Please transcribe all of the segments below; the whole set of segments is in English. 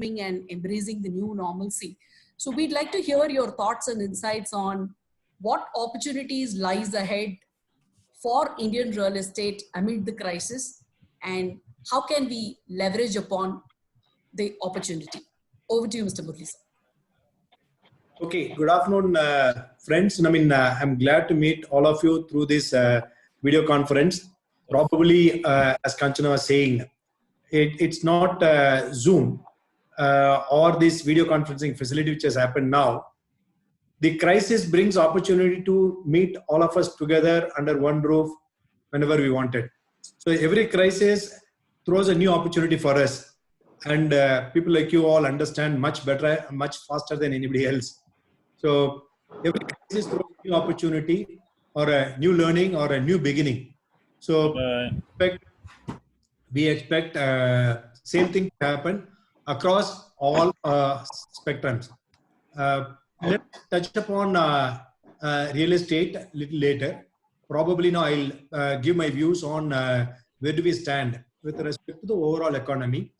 and embracing the new normalcy. So we'd like to hear your thoughts and insights on what opportunities lies ahead for Indian real estate amid the crisis, and how can we leverage upon the opportunity. Over to you, Mr. Murli, sir. Okay, good afternoon, friends. I'm glad to meet all of you through this video conference. Probably, as Kanchana was saying, it's not Zoom or this video conferencing facility which has happened now. The crisis brings opportunity to meet all of us together under one roof whenever we wanted. So every crisis throws a new opportunity for us. And people like you all understand much better, much faster than anybody else. So every crisis throws a new opportunity or a new learning or a new beginning. So we expect same thing to happen across all spectrums. Let's touch upon real estate a little later. Probably now I'll give my views on where do we stand with respect to the overall economy.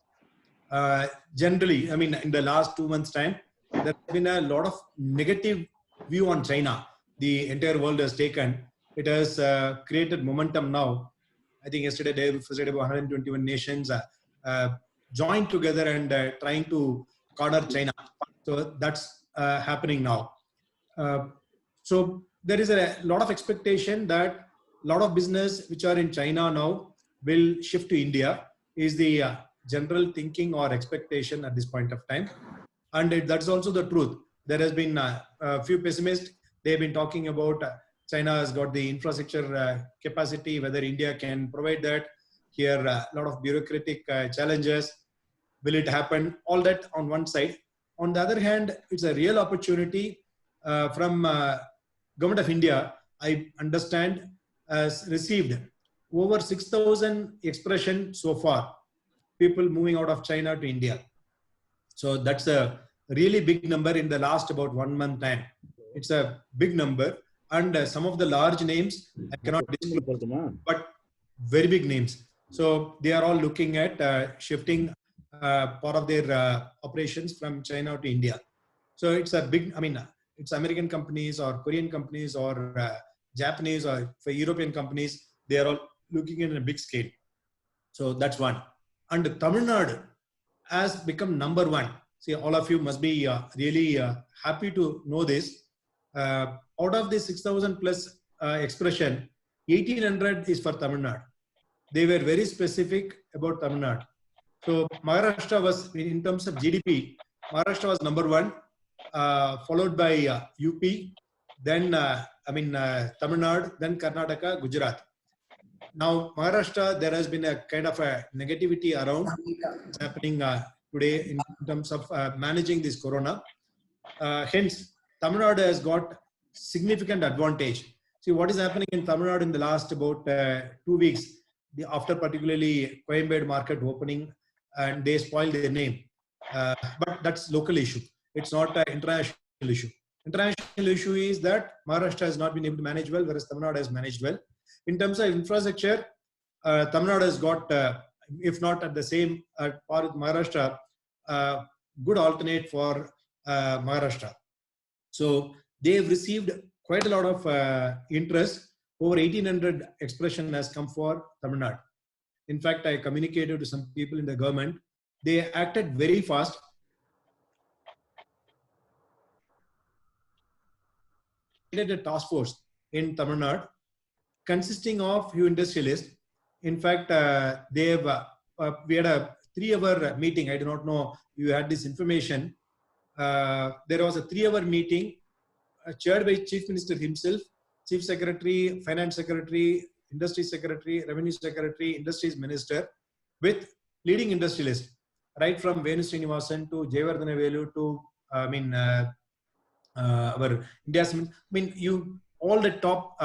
Generally, in the last 2 months' time, there has been a lot of negative view on China. The entire world has taken. It has created momentum now. I think yesterday, day before, about 121 nations joined together and trying to corner China. So that's happening now. So there is a lot of expectation that a lot of business which are in China now will shift to India, is the general thinking or expectation at this point of time. And that's also the truth. There has been a few pessimists. They've been talking about China has got the infrastructure capacity, whether India can provide that. Here, a lot of bureaucratic challenges. Will it happen? All that on one side. On the other hand, it's a real opportunity from Government of India. I understand has received over 6,000 expressions so far, people moving out of China to India. So that's a really big number in the last about 1 month time. It's a big number, and some of the large names I cannot disclose, but very big names. So they are all looking at shifting part of their operations from China to India. So it's a big, it's American companies or Korean companies or Japanese or for European companies, they are all looking at a big scale. So that's one. And Tamil Nadu has become number one. See, all of you must be really happy to know this. Out of the 6,000 plus expression, 1,800 is for Tamil Nadu. They were very specific about Tamil Nadu. So Maharashtra was, in terms of GDP, Maharashtra was number one, followed by UP, then Tamil Nadu, then Karnataka, Gujarat. Now Maharashtra, there has been a kind of a negativity around what's happening today in terms of managing this corona. Hence, Tamil Nadu has got significant advantage. See what is happening in Tamil Nadu in the last about 2 weeks, after particularly Coimbatore market opening, and they spoiled their name. But that's local issue. It's not an international issue. International issue is that Maharashtra has not been able to manage well, whereas Tamil Nadu has managed well. In terms of infrastructure, Tamil Nadu has got, if not at the same par with Maharashtra, good alternate for Maharashtra. So they have received quite a lot of interest. Over 1,800 expression has come for Tamil Nadu. In fact, I communicated to some people in the government. They acted very fast. A task force in Tamil Nadu consisting of few industrialists. In fact, they have we had a 3-hour meeting. I do not know if you had this information. There was a 3-hour meeting chaired by Chief Minister himself, Chief Secretary, Finance Secretary, Industry Secretary, Revenue Secretary, Industries Minister, with leading industrialists, right from Venu Srinivasan to Jayawardena Velu to our India's, all the top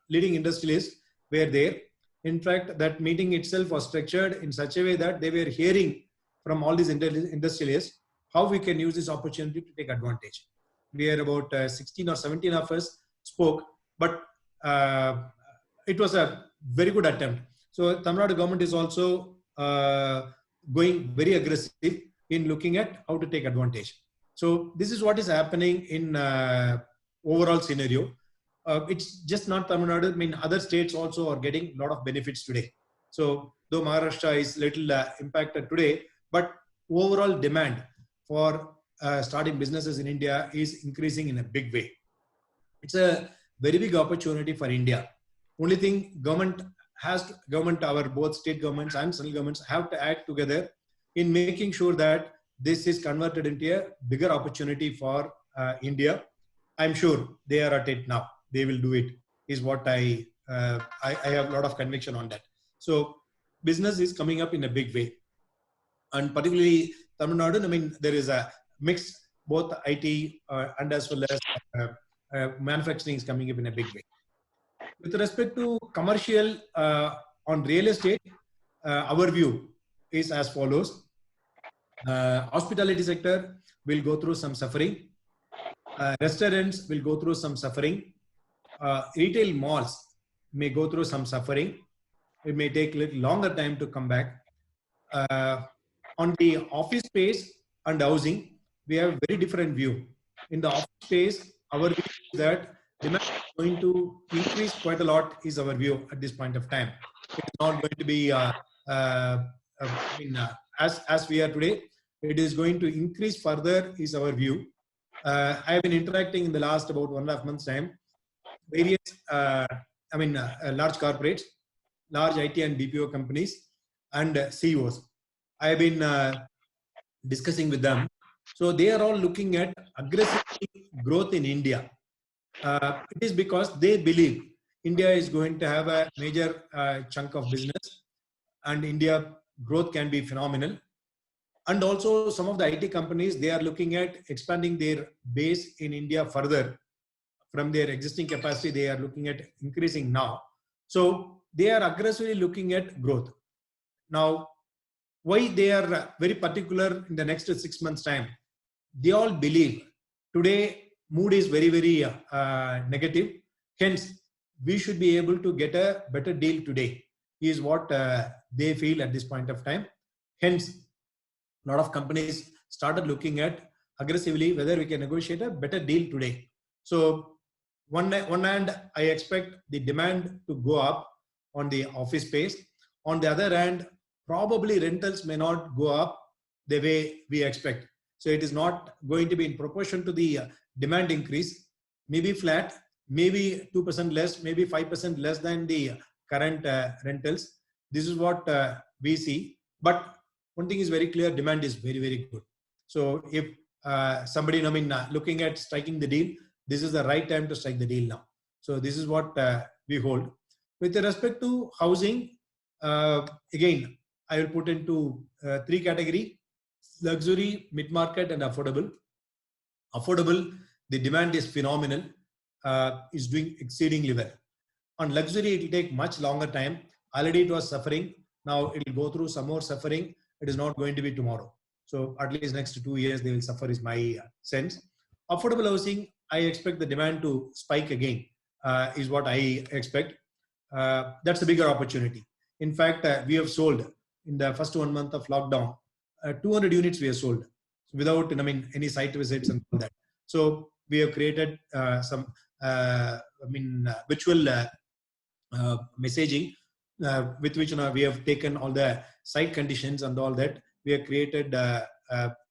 leading industrialists were there. In fact, that meeting itself was structured in such a way that they were hearing from all these industrialists how we can use this opportunity to take advantage. We are about 16 or 17 of us spoke, but it was a very good attempt. So Tamil Nadu government is also going very aggressive. in looking at how to take advantage. So this is what is happening in overall scenario. It's just not Tamil Nadu. I mean, other states also are getting a lot of benefits today. So though Maharashtra is little impacted today, but overall demand for starting businesses in India is increasing in a big way. It's a very big opportunity for India. Only thing government, our both state governments and central governments have to act together in making sure that this is converted into a bigger opportunity for India. I'm sure they are at it now. They will do it. Is what I have a lot of conviction on that. So business is coming up in a big way, and particularly Tamil Nadu. I mean, there is a mix, both IT and as well as manufacturing is coming up in a big way. With respect to commercial on real estate, our view is as follows. Hospitality sector will go through some suffering. Restaurants will go through some suffering. Retail malls may go through some suffering. It may take a little longer time to come back. On the office space and housing, we have a very different view. In the office space, our view is that demand is going to increase quite a lot, is our view at this point of time. It's not going to be as we are today. It is going to increase further, is our view. I have been interacting in the last about 1.5 months time, various large corporates, large IT and BPO companies, and CEOs. I have been discussing with them. So they are all looking at aggressive growth in India. It is because they believe India is going to have a major chunk of business, and India growth can be phenomenal. And also some of the IT companies, they are looking at expanding their base in India further from their existing capacity. They are looking at increasing now. So they are aggressively looking at growth. Now, why they are very particular in the next 6 months time? They all believe today mood is very, very negative. Hence, we should be able to get a better deal today, is what they feel at this point of time. Hence, a lot of companies started looking at aggressively whether we can negotiate a better deal today. So one hand, I expect the demand to go up on the office space. On the other hand, probably rentals may not go up the way we expect. So it is not going to be in proportion to the demand increase, maybe flat, maybe 2% less, maybe 5% less than the current rentals. This is what we see. But one thing is very clear, demand is very, very good. So if somebody, looking at striking the deal, this is the right time to strike the deal now. So this is what we hold. With respect to housing, again, I will put into 3 categories: luxury, mid-market, and affordable. Affordable, the demand is phenomenal, is doing exceedingly well. On luxury, it will take much longer time. Already it was suffering. Now it will go through some more suffering. It is not going to be tomorrow. So at least next 2 years, they will suffer, is my sense. Affordable housing, I expect the demand to spike again, is what I expect. That's a bigger opportunity. In fact, we have sold in the first 1 month of lockdown, 200 units we have sold without, any site visits and all that. So we have created some, virtual messaging with which we have taken all the site conditions and all that. We have created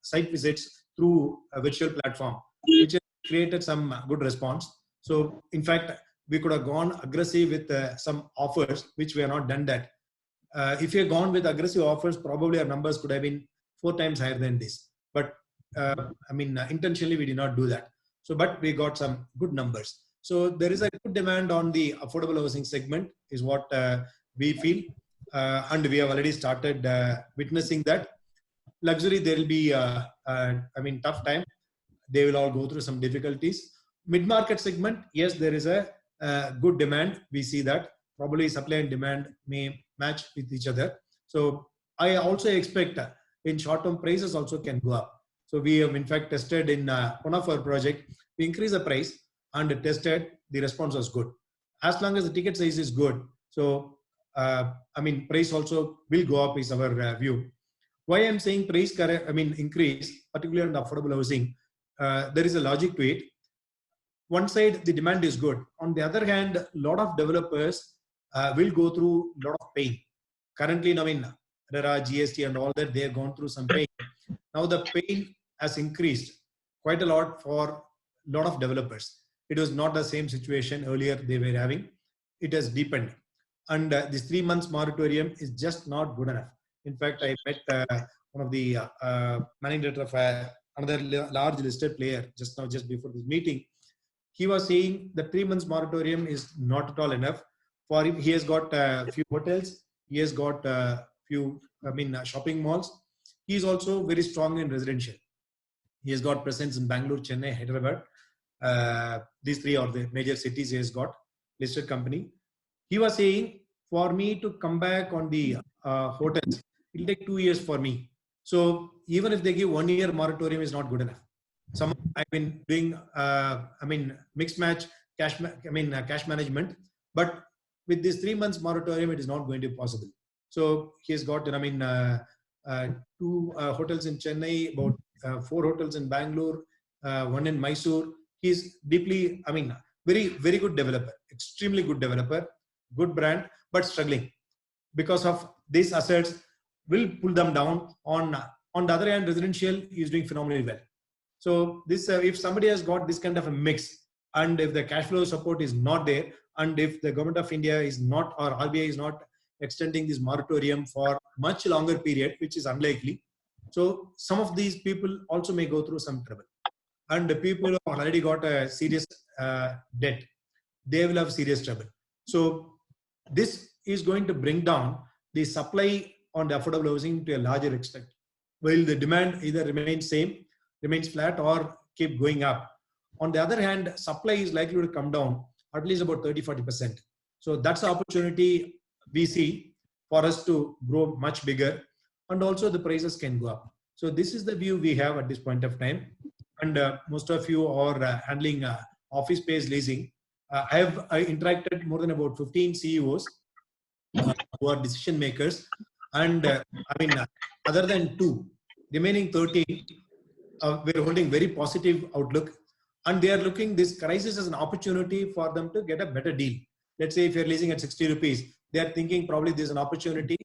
site visits through a virtual platform, which has created some good response. So in fact, we could have gone aggressive with some offers, which we have not done that. If we had gone with aggressive offers, probably our numbers could have been 4 times higher than this. But intentionally, we did not do that. So, but we got some good numbers. So there is a good demand on the affordable housing segment, is what we feel. And we have already started witnessing that. Luxury, there will be, tough time. They will all go through some difficulties. Mid-market segment, yes, there is a good demand. We see that. Probably supply and demand may match with each other. So I also expect in short-term prices also can go up. So we have in fact tested in one of our project, we increased the price and tested, the response was good. As long as the ticket size is good. So, price also will go up, is our view. Why I'm saying increase, particularly on the affordable housing, there is a logic to it. One side, the demand is good. On the other hand, a lot of developers will go through a lot of pain. Currently, RERA, GST and all that, they have gone through some pain. Now the pain has increased quite a lot for a lot of developers. It was not the same situation earlier they were having. It has deepened. And this 3 months moratorium is just not good enough. In fact, I met one of the managing director of another large listed player just before this meeting. He was saying the 3 months moratorium is not at all enough for him. He has got a few hotels. He has got a few, shopping malls. He is also very strong in residential. He has got presence in Bangalore, Chennai, Hyderabad. These three are the major cities he has got listed company. He was saying, for me to come back on the hotels, it will take 2 years for me. So even if they give 1 year moratorium is not good enough. I've been doing, mixed match cash management, but with this 3 months moratorium, it is not going to be possible. So he has got, 2 hotels in Chennai, about 4 hotels in Bangalore, 1 in Mysore. He's deeply, very, very good developer, extremely good developer, good brand, but struggling because of these assets will pull them down. On the other hand, residential is doing phenomenally well. So this, if somebody has got this kind of a mix, and if the cash flow support is not there, and if the government of India is not, or RBI is not extending this moratorium for much longer period, which is unlikely. So some of these people also may go through some trouble. And the people who have already got a serious debt, they will have serious trouble. So this is going to bring down the supply on the affordable housing to a larger extent, while the demand either remains flat or keep going up. On the other hand, supply is likely to come down at least about 30-40%. So that's the opportunity we see for us to grow much bigger, and also the prices can go up. So this is the view we have at this point of time. And most of you are handling office space leasing. I have interacted more than about 15 CEOs who are decision makers. And other than 2, remaining 13, we're holding very positive outlook. And they are looking this crisis as an opportunity for them to get a better deal. Let's say if you're leasing at 60 rupees, they are thinking probably there's an opportunity.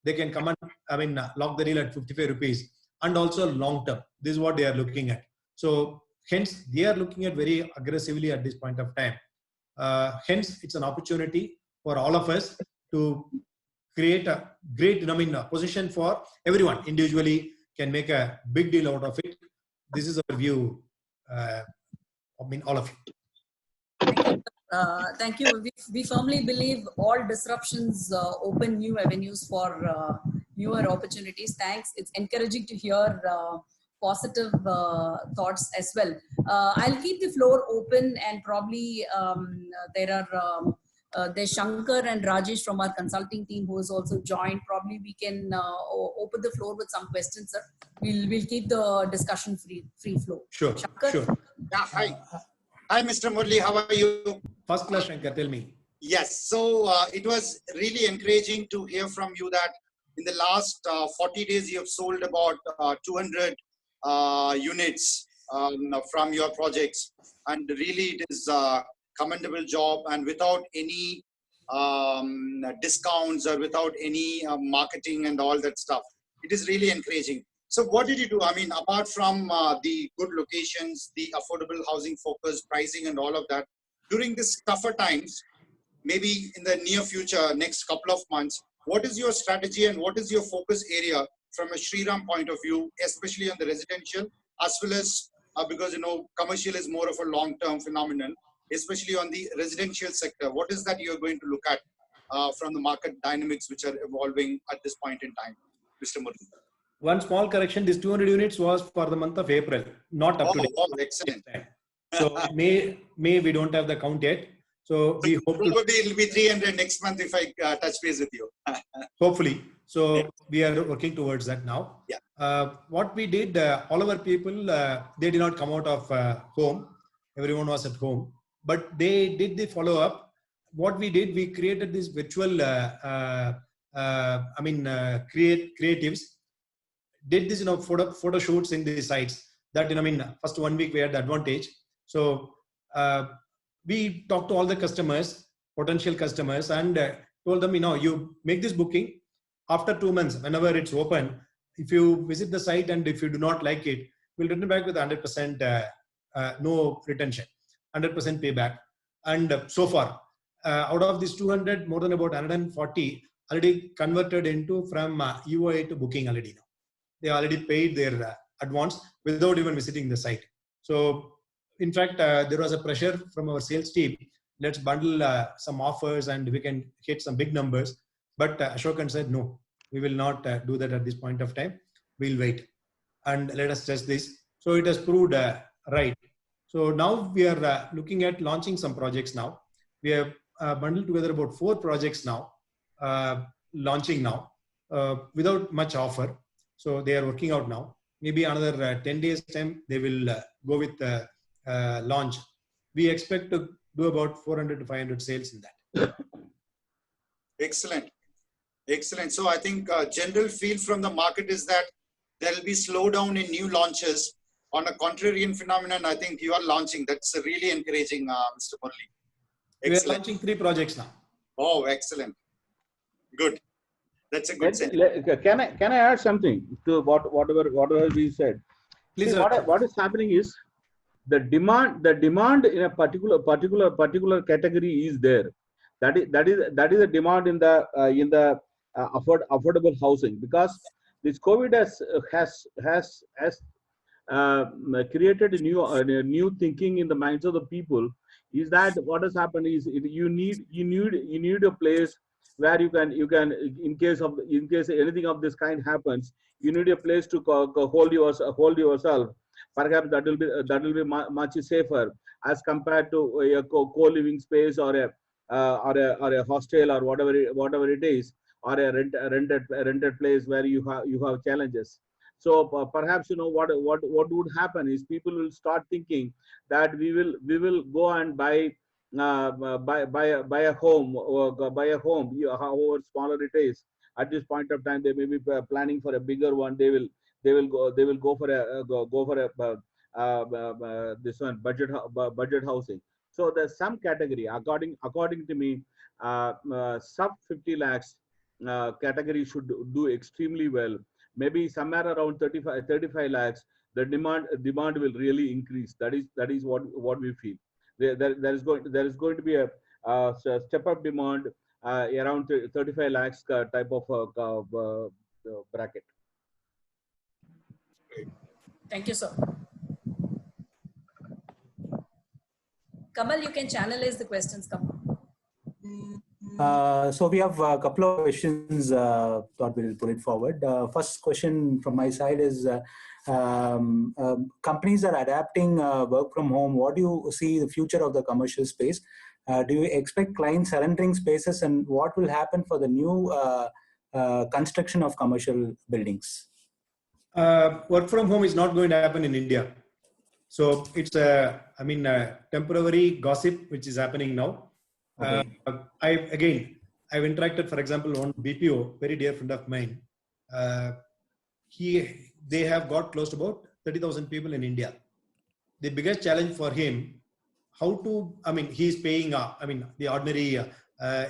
They can come and lock the deal at 55 rupees. And also long term. This is what they are looking at. So hence, they are looking at very aggressively at this point of time. Hence, it's an opportunity for all of us to create a great position for everyone. Individually can make a big deal out of it. This is our view. All of you. Thank you. We firmly believe all disruptions open new avenues for newer opportunities. Thanks. It's encouraging to hear positive thoughts as well. I'll keep the floor open, and probably there's Shankar and Rajesh from our consulting team who has also joined. Probably we can open the floor with some questions, sir. We'll keep the discussion free flow. Sure. Shankar? Sure. Yeah, hi. Hi, Mr. Murli. How are you? First class, Shankar. Tell me. Yes. So it was really encouraging to hear from you that in the last 40 days, you have sold about 200 units from your projects. And really, it is a commendable job, and without any discounts or without any marketing and all that stuff. It is really encouraging. So what did you do? I mean, apart from the good locations, the affordable housing focus, pricing and all of that, during these tougher times, maybe in the near future, next couple of months, what is your strategy and what is your focus area from a Shriram point of view, especially on the residential, as well as, because, commercial is more of a long-term phenomenon, especially on the residential sector. What is that you're going to look at from the market dynamics which are evolving at this point in time, Mr. Murli? One small correction, this 200 units was for the month of April, not up to date. Oh, excellent. So May we don't have the count yet. So we hope probably it'll be 300 next month if I touch base with you. Hopefully. So we are working towards that now. Yeah. What we did, all our people, they did not come out of home. Everyone was at home, but they did the follow up. What we did, we created this virtual, creatives. did this, photo shoots in these sites. That, first 1 week we had the advantage. So we talked to all the customers, potential customers, and told them, you make this booking. After 2 months, whenever it's open, if you visit the site and if you do not like it, we'll return back with 100% no retention, 100% payback. And so far, out of these 200, more than about 140 already converted into from UOA to booking already now. They already paid their advance without even visiting the site. So in fact, there was a pressure from our sales team. Let's bundle some offers and we can hit some big numbers. But Ashokan said, no, we will not do that at this point of time. We'll wait and let us test this. So it has proved right. So now we are looking at launching some projects now. We have bundled together about 4 projects now, launching now without much offer. So they are working out now. Maybe another 10 days time, they will go with launch. We expect to do about 400 to 500 sales in that. Excellent. Excellent. So I think general feel from the market is that there will be slowdown in new launches. On a contrarian phenomenon, I think you are launching. That's really encouraging, Mr. Murali. We are launching 3 projects now. Oh, excellent. Good. That's a good sense. Can I add something to whatever we said? Please. See, what is happening is the demand in a particular category is there. That is a demand in the affordable housing, because this COVID has created a new thinking in the minds of the people. Is that what has happened is you need a place where you can in case anything of this kind happens, you need a place to hold yourself. Perhaps that will be much safer as compared to a co-living space or a hostel or whatever it is, or a rented place where you have challenges. So perhaps what would happen is people will start thinking that we will go and buy a home, however smaller it is. At this point of time, they may be planning for a bigger one. They will go for this one budget housing. So there's some category according to me, sub 50 lakhs category should do extremely well. Maybe somewhere around 35 lakhs, the demand will really increase. That is what we feel. There is going to be a step up demand around 35 lakhs type of bracket. Thank you, sir. Kamal, you can channelize the questions, Kamal. So we have a couple of questions, thought we'll put it forward. First question from my side is, companies are adapting work from home. What do you see the future of the commercial space? Do you expect clients surrendering spaces, and what will happen for the new construction of commercial buildings? Work from home is not going to happen in India. So it's a temporary gossip which is happening now. Okay. I've interacted, for example, on BPO, very dear friend of mine. They have got close to about 30,000 people in India. The biggest challenge for him, he's paying, the ordinary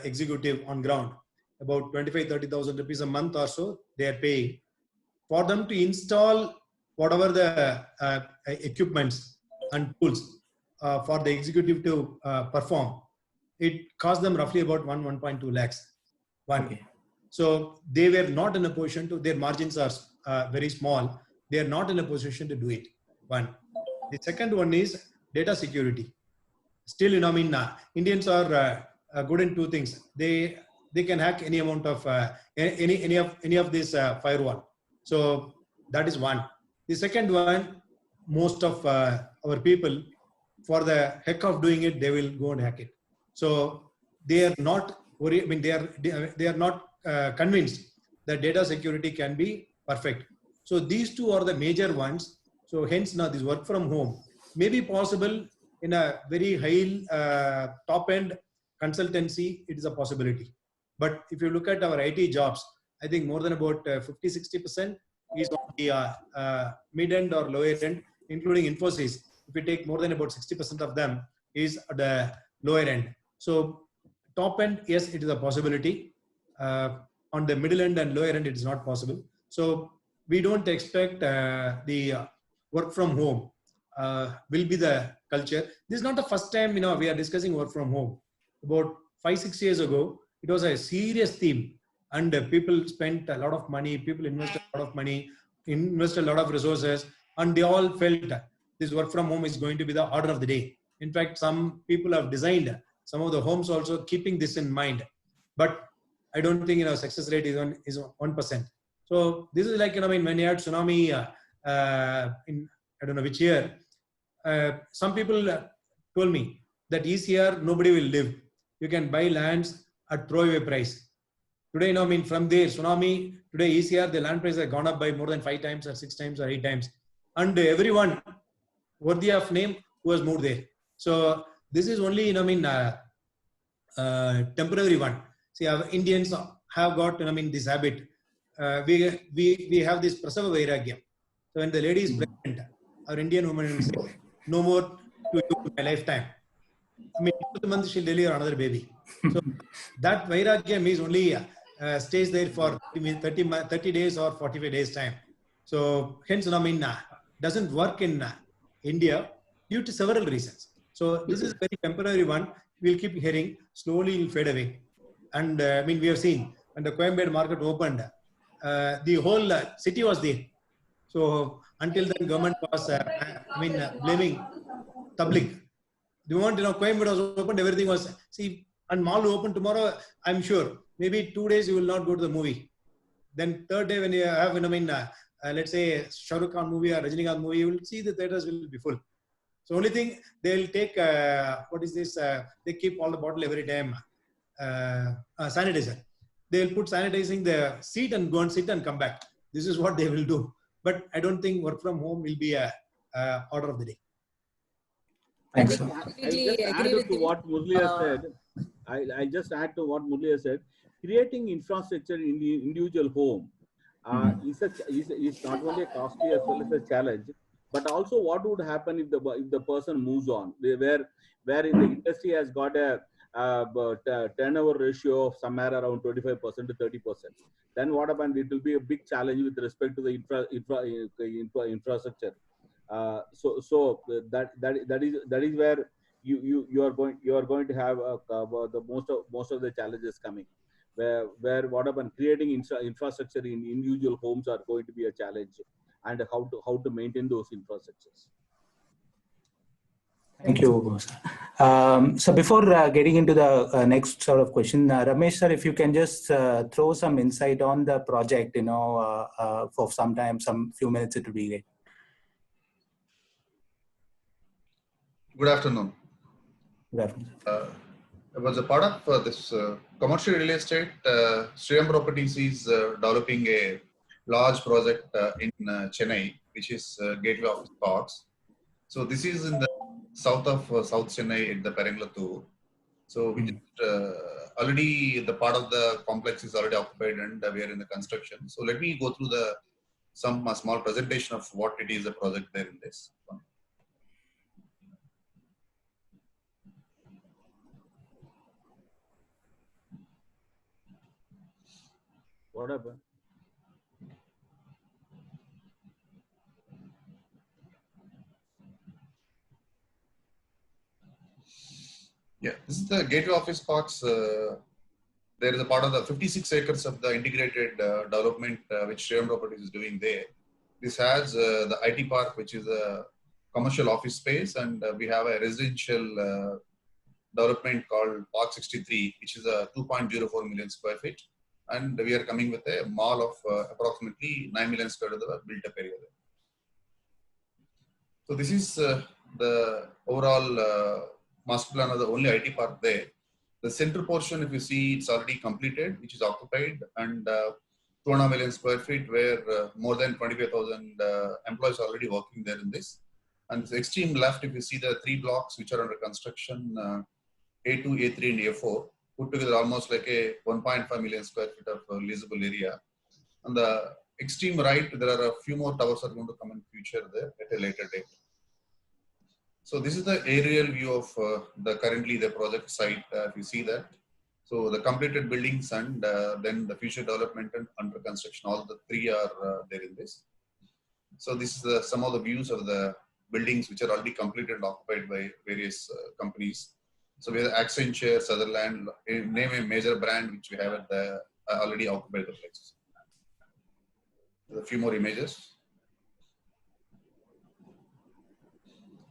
executive on ground, about 25,000-30,000 rupees a month or so, they are paying. For them to install whatever the equipments and tools for the executive to perform, it cost them roughly about 1.2 lakhs. Okay. So they were not in a position to, their margins are very small. They are not in a position to do it. One. The second one is data security. Still, Indians are good in 2 things. They can hack any amount of, any of this firewall. So that is one. The second one, most of our people, for the heck of doing it, they will go and hack it. So they are not worried. They are not convinced that data security can be perfect. So these 2 are the major ones. So hence now this work from home may be possible in a very high top end consultancy. It is a possibility. But if you look at our IT jobs, I think more than about 50-60% is on the mid-end or lower-end, including Infosys. If we take more than about 60% of them is at the lower end. So top end, yes, it is a possibility. On the middle end and lower end, it is not possible. So we don't expect the work from home will be the culture. This is not the first time, we are discussing work from home. About 5-6 years ago, it was a serious theme, and people spent a lot of money, people invested a lot of money, invested a lot of resources, and they all felt this work from home is going to be the order of the day. In fact, some people have designed some of the homes also keeping this in mind, but I don't think success rate is 1%. So this is like when you had tsunami in I don't know which year, some people told me that ECR nobody will live. You can buy lands at throwaway price. Today, from there tsunami, today ECR the land price has gone up by more than 5 times or 6 times or 8 times, and everyone worthy of name who has moved there. So this is only temporary one. See, our Indians have got this habit. We have this prasava vairagya. So when the lady is pregnant, our Indian woman will say, no more to you in my lifetime. 2 months she'll deliver another baby. So that vairagya means only stays there for 30 days or 45 days time. So hence doesn't work in India due to several reasons. So this is a very temporary one. We'll keep hearing, slowly it will fade away. And we have seen when the Coimbatore market opened, the whole city was there. So until then, government was, blaming public. The moment Coimbatore was opened, everything was, see, and mall will open tomorrow, I'm sure, maybe 2 days you will not go to the movie. Then third day when you have, let's say Shah Rukh Khan movie or Rajinikanth movie, you will see the theaters will be full. So only thing, they'll take, what is this, they keep all the bottle every time, sanitizer. They'll put sanitizing the seat and go and sit and come back. This is what they will do. But I don't think work from home will be a order of the day. Thanks. I'll just add to what Murli has said. I'll just add to what Murli has said. Creating infrastructure in the individual home is not only a costly as well as a challenge, but also what would happen if the person moves on, where in the industry has got a turnover ratio of somewhere around 25% to 30%. Then what happens? It will be a big challenge with respect to the infrastructure. So that is where you are going to have the most of the challenges coming. Where what happens? Creating infrastructure in individual homes are going to be a challenge, and how to maintain those infrastructures. Thank you, sir. So before getting into the next sort of question, Ramesh sir, if you can just throw some insight on the project, for some few minutes, it would be great. Good afternoon. Good afternoon. I was a part of this commercial real estate. Sriram Properties is developing a large project in Chennai, which is Gateway Office Parks. So this is in the south of South Chennai at the Perenglattur. So we just, already the part of the complex is already occupied and we are in the construction. So let me go through some small presentation of what it is, the project there in this one. What happened? Yeah, this is the Gateway Office Parks. There is a part of the 56 acres of the integrated development which Sriram Properties is doing there. This has the IT park, which is a commercial office space, and we have a residential development called Park 63, which is a 2.04 million square feet. And we are coming with a mall of approximately 9 million square feet of the built-up area there. So this is the overall master plan of the only IT park there. The center portion, if you see, it's already completed, which is occupied, and 2.5 million square feet, where more than 25,000 employees are already working there in this. And the extreme left, if you see the 3 blocks which are under construction, A2, A3, and A4, put together almost like a 1.5 million square feet of leasable area. On the extreme right, there are a few more towers are going to come in future there at a later date. So this is the aerial view of the currently the project site. If you see that, so the completed buildings and then the future development and under construction, all the three are there in this. So this is some of the views of the buildings which are already completed and occupied by various companies. So we have Accenture, Sutherland, name a major brand which we have at the already occupied the places. A few more images.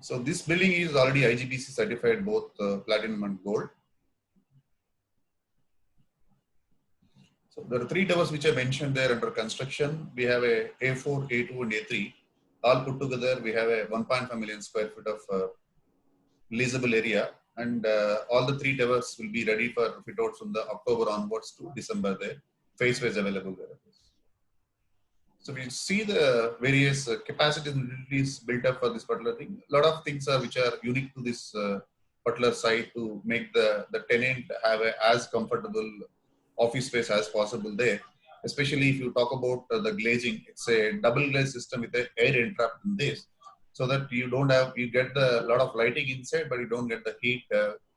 So this building is already IGBC certified, both platinum and gold. So there are three towers which I mentioned there under construction. We have a A4, A2, and A3. All put together, we have a 1.5 million square feet of leasable area, and all the three towers will be ready for fit out from the October onwards to December. There, phase wise available there. So we see the various capacities and utilities built up for this particular thing. A lot of things which are unique to this particular site to make the tenant have a as comfortable office space as possible there. Especially if you talk about the glazing, it's a double glaze system with an air entrap in this, so that you don't have, you get the lot of lighting inside, but you don't get the heat.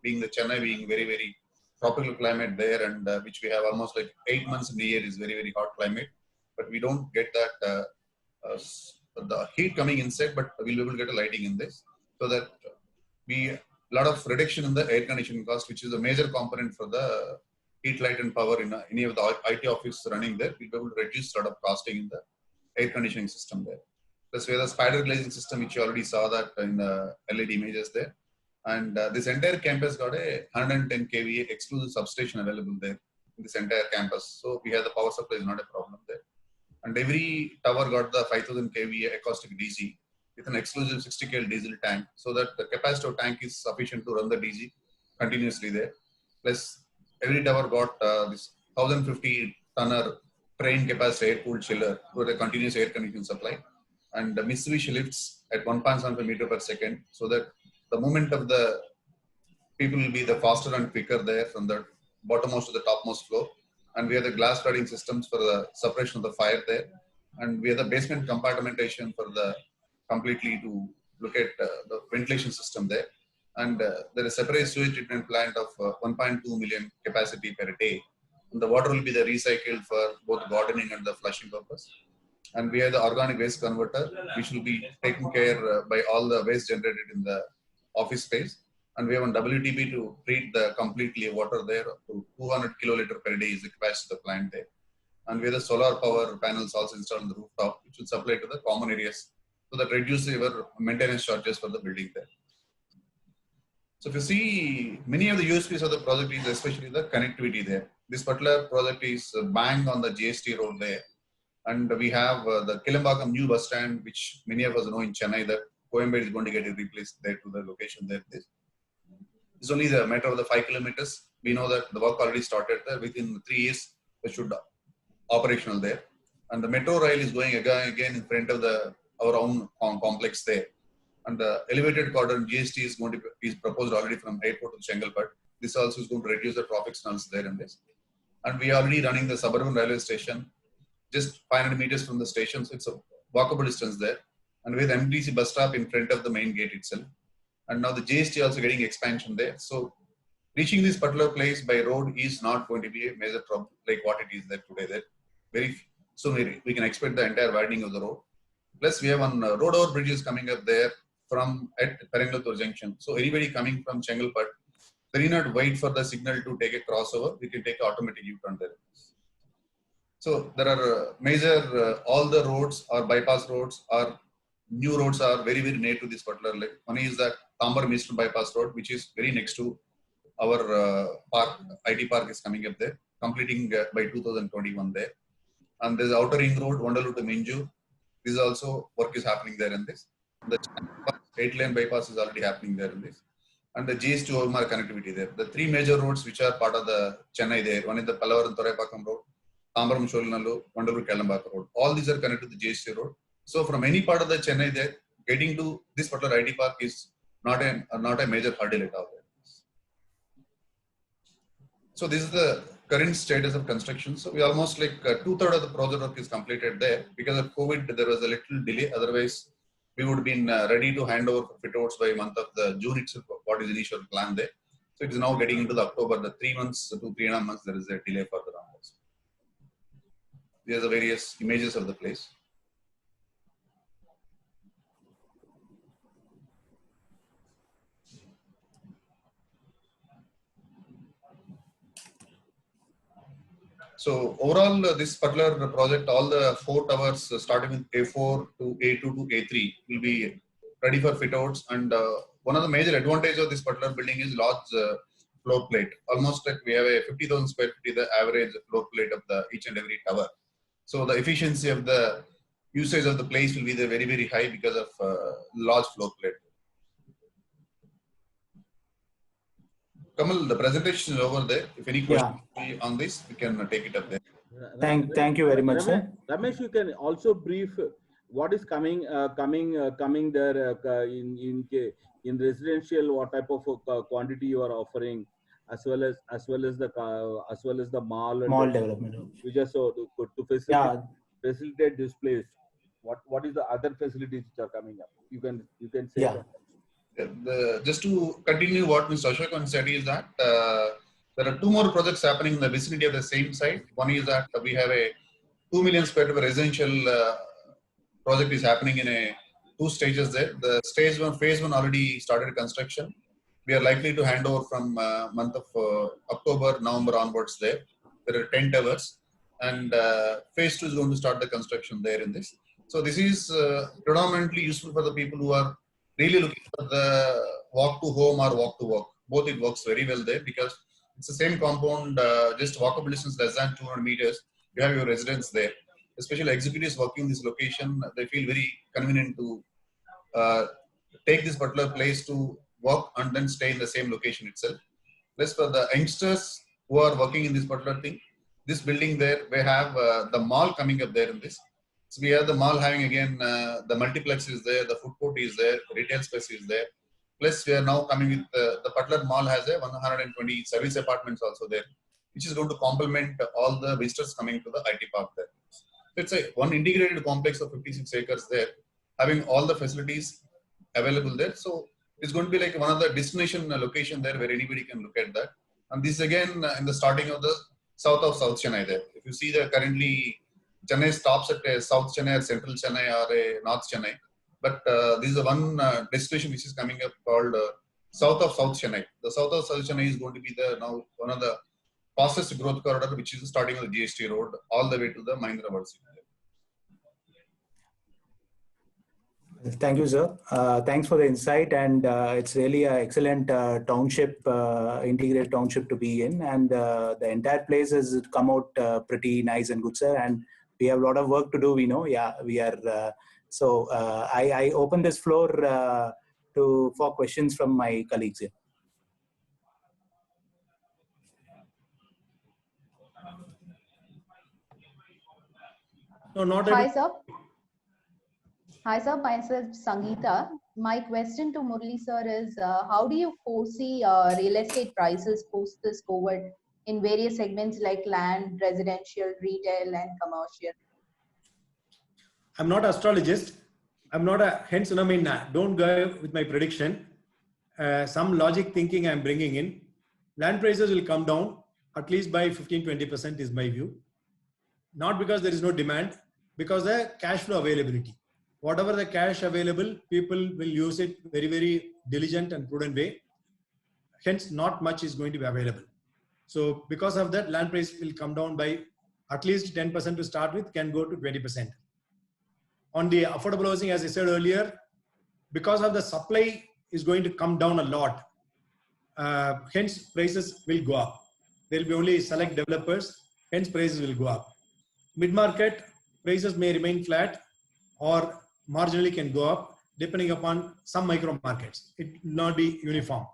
Being the Chennai being very, very tropical climate there, and which we have almost like 8 months in the year is very, very hot climate. But we don't get that the heat coming inside, but we'll be able to get a lighting in this, so that we a lot of reduction in the air conditioning cost, which is a major component for the heat, light, and power in any of the IT office running there. We'll be able to reduce a lot of costing in the air conditioning system there. Plus, we have the spider glazing system, which you already saw that in the LED images there. And this entire campus got a 110 kVA exclusive substation available there in this entire campus. So we have the power supply is not a problem there. And every tower got the 5000 kVA acoustic DC with an exclusive 60 kL diesel tank, so that the capacity of tank is sufficient to run the DC continuously there. Plus, every tower got this 1050 tonner train capacity air-cooled chiller with a continuous air conditioning supply, and the Mitsubishi lifts at 1.75 meter per second, so that the movement of the people will be the faster and quicker there from the bottommost to the topmost floor. And we have the glass cladding systems for the suppression of the fire there, and we have the basement compartmentation for the completely to look at the ventilation system there. And there is a separate sewage treatment plant of 1.2 million capacity per day. And the water will be the recycled for both gardening and the flushing purpose. And we have the organic waste converter, which will be taken care by all the waste generated in the office space. And we have a WTP to treat the completely water there to 200 kiloliter per day is the capacity of the plant there. And we have the solar power panels also installed on the rooftop, which will supply to the common areas, so that reduces your maintenance charges for the building there. So if you see, many of the USPs of the project is especially the connectivity there. This particular project is bang on the GST road there. And we have the Kilambakam new bus stand, which many of us know in Chennai, that Coimbatore is going to get replaced there to the location there. It's only the matter of the 5 kilometers. We know that the work already started there. Within 3 years, it should be operational there. And the metro rail is going again in front of our own complex there. And the elevated corridor GST is going to be proposed already from airport to Chengalpattu. This also is going to reduce the traffic signals there in this. And we are already running the suburban railway station just 500 meters from the station. So it's a walkable distance there. And with MTC bus stop in front of the main gate itself. And now the GST also getting expansion there. So reaching this particular place by road is not going to be a major problem like what it is there today. There very soon we can expect the entire widening of the road. Plus we have one road over bridges coming up there from at Perengalur Junction. So anybody coming from Chengalpattu, they need not wait for the signal to take a crossover. We can take an automatic U-turn there. So there are major all the roads or bypass roads or new roads are very, very near to this particular lake. One is that Tambaram Eastern Bypass Road, which is very next to our park, IT park is coming up there, completing by 2021 there. And there's Outer Ring Road, Vandalur to Minju. This is also work is happening there in this. The 8-lane bypass is already happening there in this. And the GS to OMR connectivity there. The 3 major roads which are part of the Chennai there. One is the Pallavaram Thoraipakkam Road, Tambaram Sholinallu, Vandalur Kalambaka Road. All these are connected to the GST road. So from any part of the Chennai there, getting to this particular IT park is not a major hurdle at all. So this is the current status of construction. So we almost like 2/3 of the project work is completed there. Because of COVID, there was a little delay. Otherwise, we would have been ready to hand over fit outs by month of the June itself. What is initial plan there? So it is now getting into the October. The 3 months to 3.5 months, there is a delay for the rounds. These are the various images of the place. So overall, this particular project, all the 4 towers starting with A4 to A2 to A3 will be ready for fit outs. And one of the major advantages of this particular building is large floor plate. Almost like we have a 50,000 square feet, the average floor plate of the each and every tower. So the efficiency of the usage of the place will be very, very high because of large floor plate. Kamal, the presentation is over there. If any questions on this, we can take it up there. Thank you very much, sir. Ramesh, you can also brief what is coming there in residential. What type of quantity you are offering, as well as the mall Development. We just to facilitate this place. What is the other facilities which are coming up? You can say. Yeah. Just to continue what Mr. Ashok said is that there are 2 more projects happening in the vicinity of the same site. One is that we have a 2 million square feet residential project is happening in 2 stages there. The stage 1, phase 1 already started construction. We are likely to hand over from month of October, November onwards there. There are 10 towers, and phase 2 is going to start the construction there in this. So this is predominantly useful for the people who are really looking for the walk to home or walk to work. Both it works very well there because it's the same compound, just walkable distance less than 200 meters. You have your residence there. Especially executives working in this location, they feel very convenient to take this particular place to work and then stay in the same location itself. Plus for the youngsters who are working in this particular thing, this building there, we have the mall coming up there in this. So we have the mall having again, the multiplex is there, the food court is there, retail space is there. Plus we are now coming with the particular mall has a 120 service apartments also there, which is going to complement all the visitors coming to the IT park there. So it's a one integrated complex of 56 acres there, having all the facilities available there. So it's going to be like one of the destination location there where anybody can look at that. And this again in the starting of the south of South Chennai there. If you see the currently Chennai stops at a South Chennai or Central Chennai or a North Chennai. But this is the one destination which is coming up called South of South Chennai. The South of South Chennai is going to be the now one of the fastest growth corridor, which is starting on the GST road all the way to the Mahindra World City. Thank you, sir. Thanks for the insight, and it's really an excellent township, integrated township to be in, and the entire place has come out pretty nice and good, sir. And we have a lot of work to do. We know, we are. So I open this floor for questions from my colleagues here. No, not Hi, sir. Hi, sir. Myself, Sangeeta. My question to Murali, sir, is how do you foresee real estate prices post this COVID in various segments like land, residential, retail, and commercial? I'm not an astrologist. I'm not hence, I mean, don't go with my prediction. Some logic thinking I'm bringing in. Land prices will come down at least by 15-20% is my view. Not because there is no demand, because the cash flow availability. Whatever the cash available, people will use it very, very diligent and prudent way. Hence, not much is going to be available. So because of that, land price will come down by at least 10% to start with, can go to 20%. On the affordable housing, as I said earlier, because of the supply is going to come down a lot, hence prices will go up. There will be only select developers, hence prices will go up. Mid-market, prices may remain flat or marginally can go up depending upon some micro markets. It will not be uniform.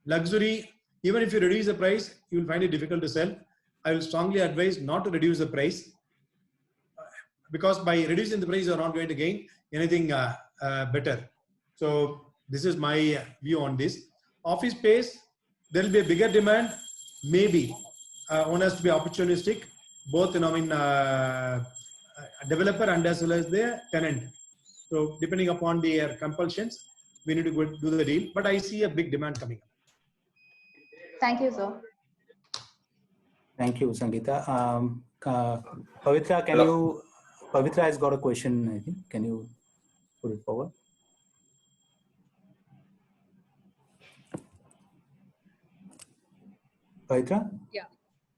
Luxury, even if you reduce the price, you will find it difficult to sell. I will strongly advise not to reduce the price, because by reducing the price, you are not going to gain anything better. So this is my view on this. Office space, there will be a bigger demand, maybe. one has to be opportunistic, both developer and as well as the tenant. So depending upon their compulsions, we need to go do the deal. But I see a big demand coming up. Thank you, sir. Thank you, Sangeeta. Pavitra, Pavitra has got a question, I think. Can you put it forward? Pavitra? Yeah.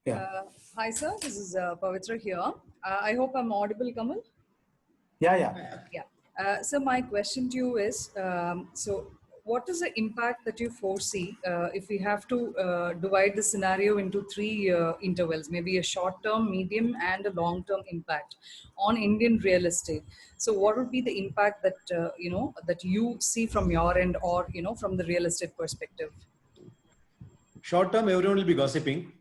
Yeah. Hi, sir. This is Pavitra here. I hope I'm audible, Kamal. Yeah. So my question to you is, so what is the impact that you foresee if we have to divide the scenario into 3 intervals, maybe a short-term, medium, and a long-term impact on Indian real estate? So what would be the impact that, that you see from your end, or, from the real estate perspective? Short term, everyone will be gossiping.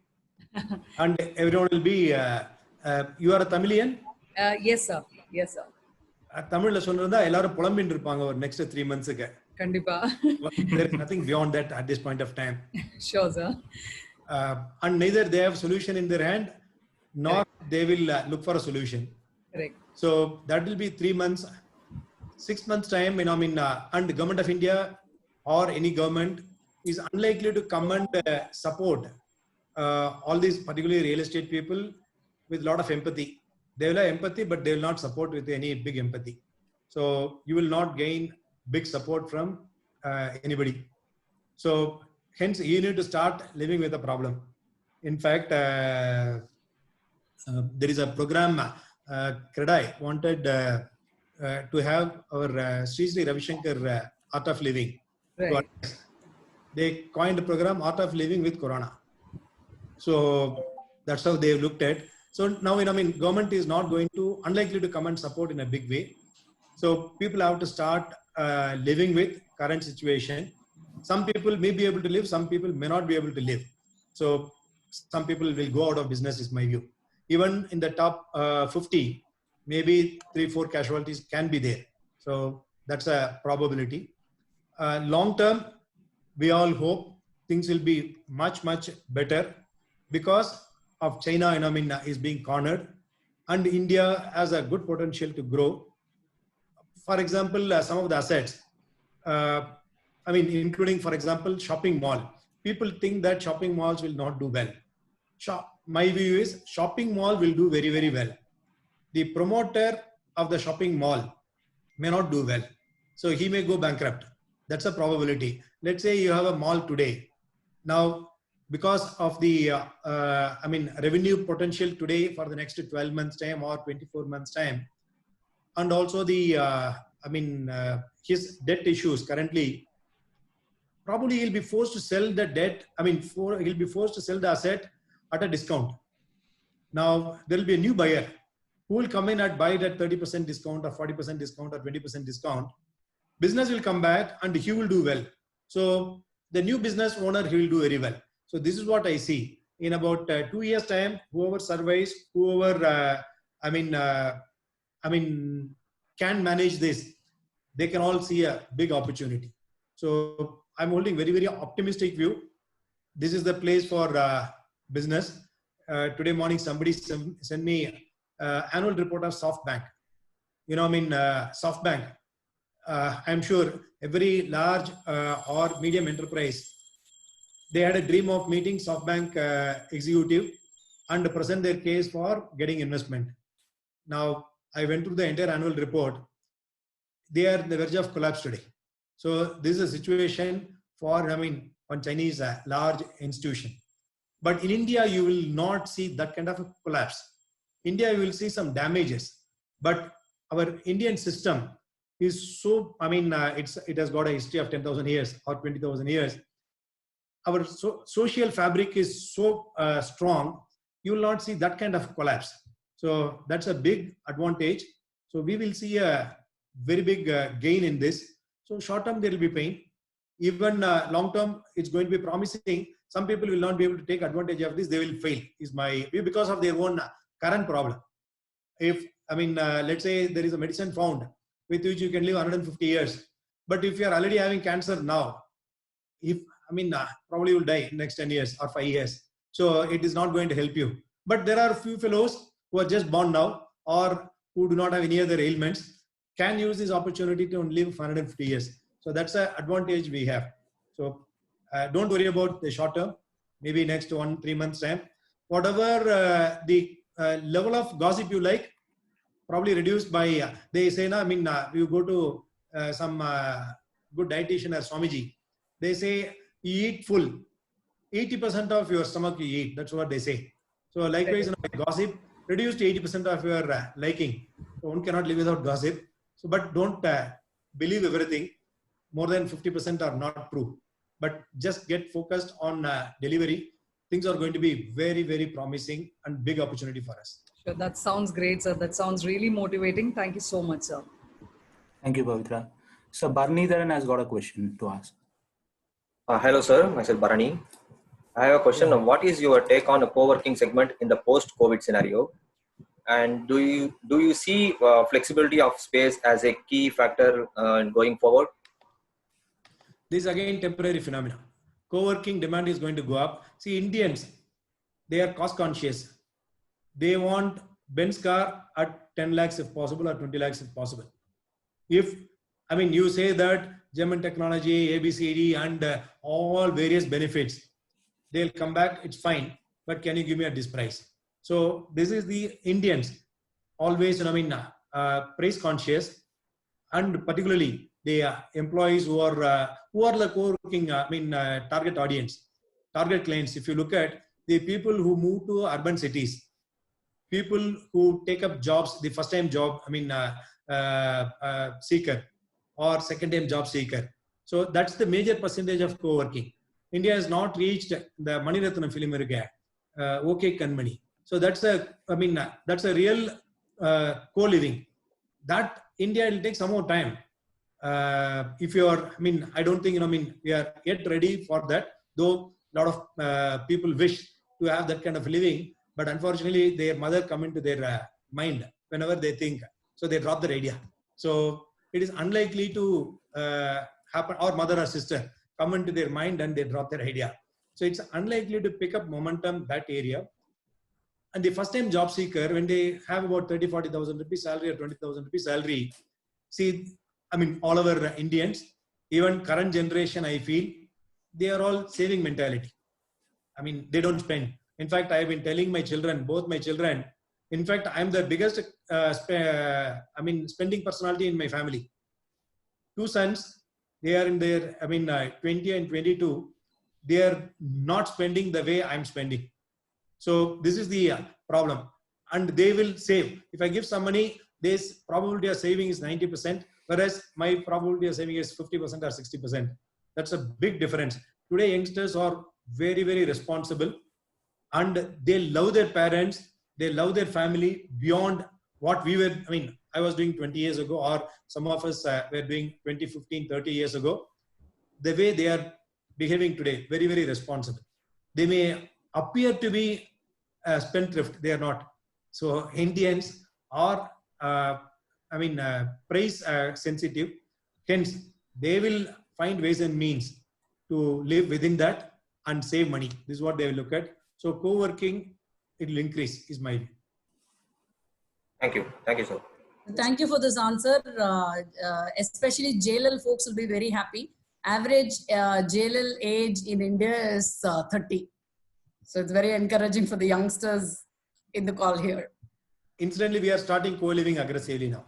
And everyone will be, you are a Tamilian? Yes, sir. Yes, sir. Tamil சொல்றதா எல்லாரும் புலம்பின்னு இருப்பாங்க ஒரு next 3 months க்கு. கண்டிப்பா. There is nothing beyond that at this point of time. Sure, sir. And neither they have solution in their hand, nor they will look for a solution. Correct. So that will be 3 months, 6 months time. And the government of India or any government is unlikely to come and support all these particularly real estate people with a lot of empathy. They will have empathy, but they will not support with any big empathy. So you will not gain big support from anybody. So hence you need to start living with a problem. In fact, there is a program, CREDAI wanted to have our Sri Sri Ravi Shankar Art of Living. Right. They coined the program Art of Living with Corona. So that's how they looked at. So now, government is not going to, unlikely to come and support in a big way. So people have to start living with current situation. Some people may be able to live, some people may not be able to live. So some people will go out of business is my view. Even in the top 50, maybe 3-4 casualties can be there. So that's a probability. Long term, we all hope things will be much, much better because of China, is being cornered, and India has a good potential to grow. For example, some of the assets, including, for example, shopping mall. People think that shopping malls will not do well. My view is shopping mall will do very, very well. The promoter of the shopping mall may not do well. So he may go bankrupt. That's a probability. Let's say you have a mall today. Now, because of the revenue potential today for the next 12 months time or 24 months time, and also the his debt issues currently, probably he'll be forced to sell the debt. He'll be forced to sell the asset at a discount. Now there will be a new buyer who will come in and buy it at 30% discount or 40% discount or 20% discount. Business will come back and he will do well. So the new business owner, he will do very well. So this is what I see. In about 2 years time, whoever survives, whoever can manage this, they can all see a big opportunity. So I'm holding very, very optimistic view. This is the place for business. Today morning, somebody sent me annual report of SoftBank. SoftBank. I'm sure every large or medium enterprise, they had a dream of meeting SoftBank executive and present their case for getting investment. Now, I went through the entire annual report. They are on the verge of collapse today. So this is a situation for, one Chinese large institution. But in India, you will not see that kind of a collapse. India, you will see some damages. But our Indian system is so, it has got a history of 10,000 years or 20,000 years. Our social fabric is so strong, you will not see that kind of collapse. So that's a big advantage. So we will see a very big gain in this. So short term, there will be pain. Even long term, it's going to be promising. Some people will not be able to take advantage of this. They will fail, is my view, because of their own current problem. If, let's say there is a medicine found with which you can live 150 years. But if you are already having cancer now, probably you will die in the next 10 years or 5 years. So it is not going to help you. But there are a few fellows who are just born now or who do not have any other ailments can use this opportunity to live 150 years. So that's an advantage we have. So don't worry about the short term, maybe next 1-3 months time. Whatever the level of gossip you like, probably reduced by, they say, you go to some good dietitian or Swamiji, they say, you eat full. 80% of your stomach you eat. That's what they say. So likewise, gossip, reduce to 80% of your liking. So one cannot live without gossip. So, but don't believe everything. More than 50% are not true. But just get focused on delivery. Things are going to be very, very promising and big opportunity for us. Sure, that sounds great, sir. That sounds really motivating. Thank you so much, sir. Thank you, Pavitra. So Bharanidharan has got a question to ask. Hello, sir. Myself Bharani. I have a question. What is your take on a co-working segment in the post-COVID scenario? And do you see flexibility of space as a key factor going forward? This is again temporary phenomena. Co-working demand is going to go up. See, Indians, they are cost conscious. They want Benz car at 10 lakhs if possible or 20 lakhs if possible. If, you say that German technology, ABCD and all various benefits, they'll come back, it's fine, but can you give me at this price? So this is the Indians, always, price conscious, and particularly the employees who are the co-working, target audience, target clients. If you look at the people who move to urban cities, people who take up jobs, the first time job, seeker or second time job seeker. So that's the major percentage of co-working. India has not reached the Mani Ratnam film, OK Kanmani. So that's a real co-living. That India will take some more time. If you are, I don't think, we are yet ready for that, though a lot of people wish to have that kind of living, but unfortunately their mother come into their mind whenever they think, so they drop their idea. So it is unlikely to happen, or mother or sister come into their mind and they drop their idea. So it's unlikely to pick up momentum that area. And the first time job seeker, when they have about 30,000-40,000 rupees salary or 20,000 rupees salary, see, all over Indians, even current generation, I feel, they are all saving mentality. They don't spend. In fact, I have been telling my children, both my children, in fact, I'm the biggest spending personality in my family. Two sons, they are in their 20 and 22. They are not spending the way I'm spending. So this is the problem. And they will save. If I give some money, this probability of saving is 90%, whereas my probability of saving is 50% or 60%. That's a big difference. Today, youngsters are very, very responsible, and they love their parents. They love their family beyond what we were, I was doing 20 years ago, or some of us were doing 20, 15, 30 years ago. The way they are behaving today, very, very responsible. They may appear to be spendthrift, they are not. So Indians are, price sensitive. Hence, they will find ways and means to live within that and save money. This is what they will look at. So co-working, it will increase, is my view. Thank you. Thank you, sir. Thank you for this answer. Especially JLL folks will be very happy. Average JLL age in India is 30. So it's very encouraging for the youngsters in the call here. Incidentally, we are starting co-living aggressively now.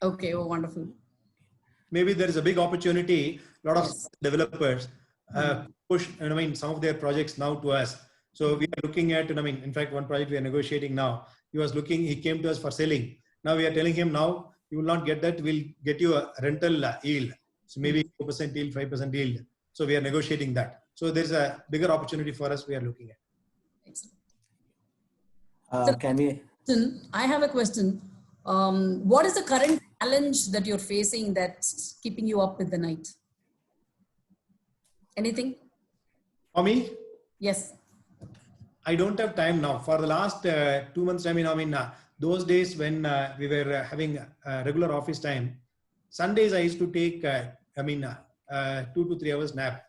Okay, oh, wonderful. Maybe there is a big opportunity. A lot of developers push, some of their projects now to us. So we are looking at, in fact, one project we are negotiating now. He came to us for selling. Now we are telling him, now you will not get that. We'll get you a rental yield. So maybe 4% yield, 5% yield. So we are negotiating that. So there's a bigger opportunity for us we are looking at. Excellent. I have a question. What is the current challenge that you're facing that's keeping you up with the night? Anything? For me? Yes. I don't have time now. For the last 2 months, those days when we were having regular office time, Sundays I used to take, 2 to 3 hours nap.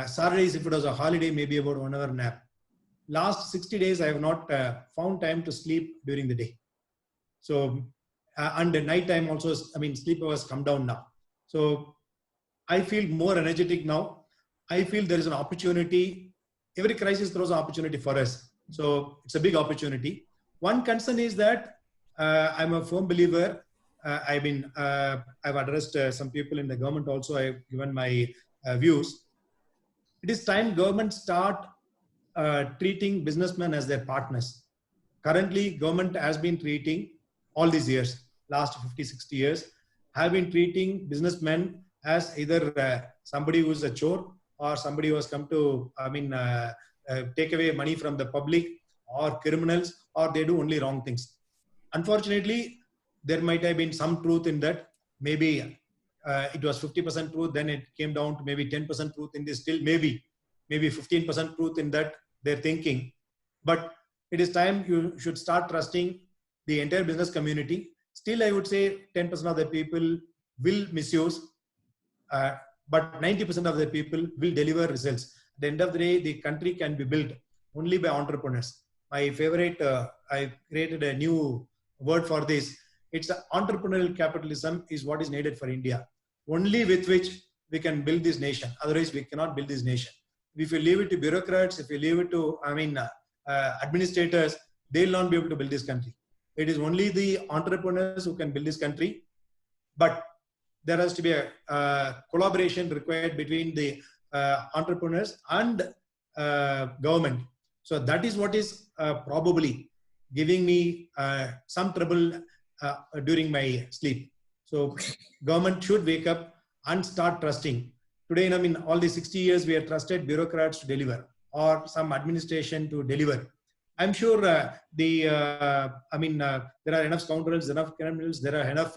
Saturdays, if it was a holiday, maybe about 1 hour nap. Last 60 days, I have not found time to sleep during the day. So, and the night time also, I mean, sleep hours come down now. So I feel more energetic now. I feel there is an opportunity. Every crisis throws an opportunity for us. So it's a big opportunity. One concern is that I'm a firm believer. I've addressed some people in the government also. I've given my views. It is time government start treating businessmen as their partners. Currently, government has been treating all these years, last 50, 60 years, have been treating businessmen as either somebody who's a chore or somebody who has come to, take away money from the public, or criminals, or they do only wrong things. Unfortunately, there might have been some truth in that. Maybe it was 50% truth, then it came down to maybe 10% truth in this, still maybe 15% truth in that they're thinking. But it is time you should start trusting the entire business community. Still, I would say 10% of the people will misuse, but 90% of the people will deliver results. At the end of the day, the country can be built only by entrepreneurs. My favorite, I created a new word for this. It's entrepreneurial capitalism is what is needed for India. Only with which we can build this nation. Otherwise, we cannot build this nation. If you leave it to bureaucrats, if you leave it to, administrators, they'll not be able to build this country. It is only the entrepreneurs who can build this country. But there has to be a collaboration required between the entrepreneurs and government. So that is what is probably giving me some trouble during my sleep. So government should wake up and start trusting. Today, all these 60 years, we have trusted bureaucrats to deliver or some administration to deliver. I'm sure there are enough scoundrels, enough criminals, there are enough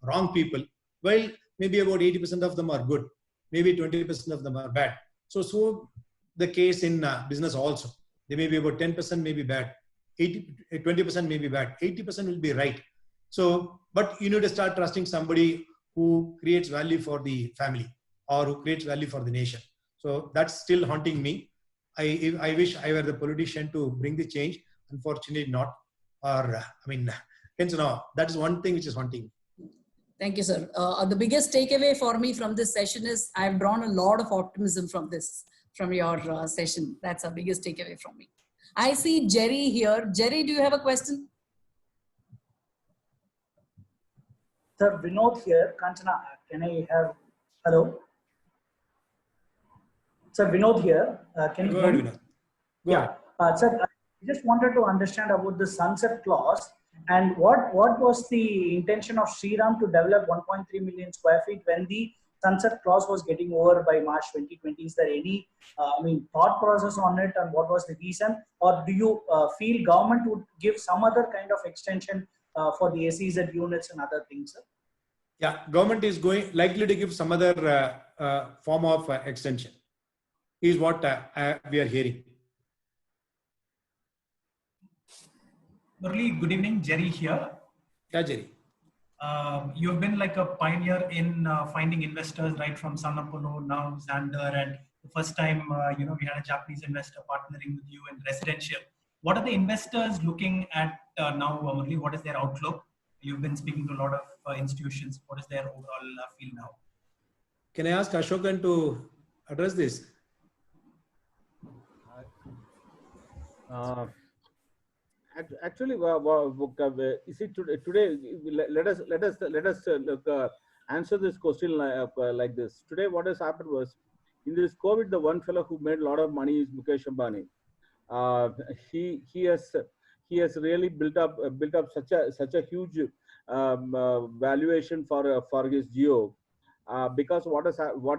wrong people. Well, maybe about 80% of them are good. Maybe 20% of them are bad. So the case in business also. There may be about 10% may be bad. 20% may be bad. 80% will be right. So, but you need to start trusting somebody who creates value for the family or who creates value for the nation. So that's still haunting me. I wish I were the politician to bring the change. Unfortunately, not. Or, that is one thing which is haunting me. Thank you, sir. The biggest takeaway for me from this session is I've drawn a lot of optimism from your session. That's the biggest takeaway from me. I see Jerry here. Jerry, do you have a question? Sir, Vinod here. Kanchana, can I have, hello? Sir, Vinod here. Can you hear me? Yeah. Sir, I just wanted to understand about the sunset clause and what was the intention of Shriram to develop 1.3 million square feet when the sunset clause was getting over by March 2020? Is there any, thought process on it, and what was the reason? Or do you feel government would give some other kind of extension for the SEZ units and other things, sir? Yeah, government is likely to give some other form of extension, is what we are hearing. Murli, good evening. Jerry here. Yeah, Jerry. You've been like a pioneer in finding investors right from Sanapono, now Xander, and the first time, we had a Japanese investor partnering with you in residential. What are the investors looking at now, Murli? What is their outlook? You've been speaking to a lot of institutions. What is their overall feel now? Can I ask Ashokan to address this? Actually, you see, today let us answer this question like this. Today, what has happened was, in this COVID, the one fellow who made a lot of money is Mukesh Ambani. He has really built up such a huge valuation for his Jio, because what